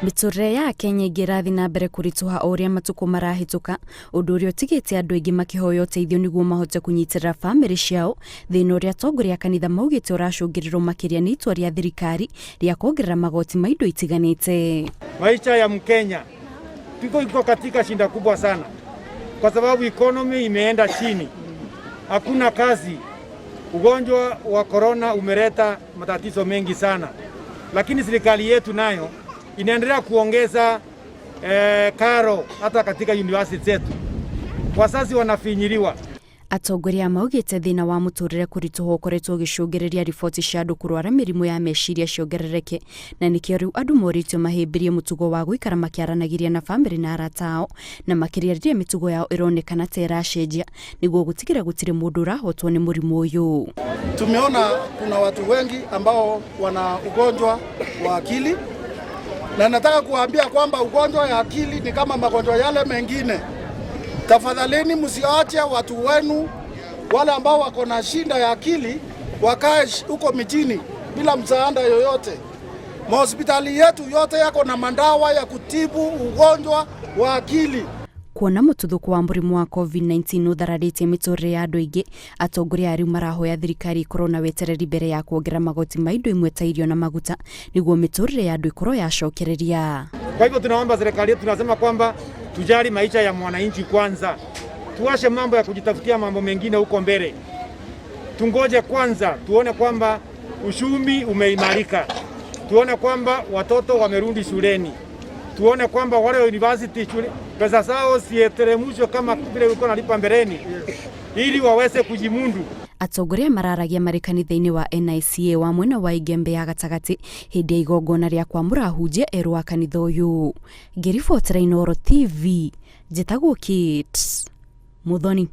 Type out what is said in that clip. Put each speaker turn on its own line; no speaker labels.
Miturire ya Kenya ingirathi na mbere kurituha o uria matuko marahituka undu uria utigite andu aingi makihoya uteithio niguo mahote kunyitirira family ciao thina uria atongoria kanitha maugite uracungirirwo makiria ni itua ria thirikari ria kuongerera magoti ma indo itiganite.
Maisha ya Mkenya iko katika shinda kubwa sana kwa sababu economy imeenda chini, hakuna kazi. Ugonjwa wa corona umeleta matatizo mengi sana, lakini serikali yetu nayo inaendelea kuongeza karo hata katika university zetu. Wazazi wanafinyiriwa.
Atongoria maugite thina wa muturire kurituho ukoretwo gicungiriria riboti cia andu kurwara mirimu ya meciria ciongerereke, na nikio riu andu moritio mahimbirie mutugo wa guikara makiaranagiria na family na arata ao na makiriria mitugo yao ironekana ta iracenjia niguo gutigira gutire mundu urahotwo ni murimu uyu.
Tumeona kuna watu wengi ambao wana ugonjwa wa akili, na nataka kuambia kwamba ugonjwa wa akili ni kama magonjwa yale mengine. Tafadhalini msiache watu wenu wale ambao wako na shinda ya akili wakae huko mijini bila msaada yoyote. Mahospitali yetu yote yako na mandawa ya kutibu ugonjwa wa akili.
Kuona mututhuko wa murimu wa COVID-19 uthararite miturire ya andu aingi, atongoria ariu marahoya thirikari ikorwo na wetereri mbere ya kuongerera magoti ma indo imwe ta irio na maguta niguo miturire ya andu ikorwo yacokereria.
Kwa hivyo tunaomba serikali, tunasema kwamba tujali maisha ya mwananchi kwanza. Tuache mambo ya kujitafutia mambo mengine huko mbele. Tungoje kwanza tuone kwamba uchumi umeimarika. Tuone kwamba watoto wamerudi shuleni. Tuone kwamba wale university shule pesa zao sieteremshwe kama vile uko nalipa mbeleni ili waweze kujimundu.
Atongoria mararagia mari kanitha-ini wa NICA wa mwena wa Igembe ya gatagati hindi ya igongona ria kwamura ahunjia eru wa kanitha uyu. Ngiribotera Inooro TV, njitagwo Kate Muthoni.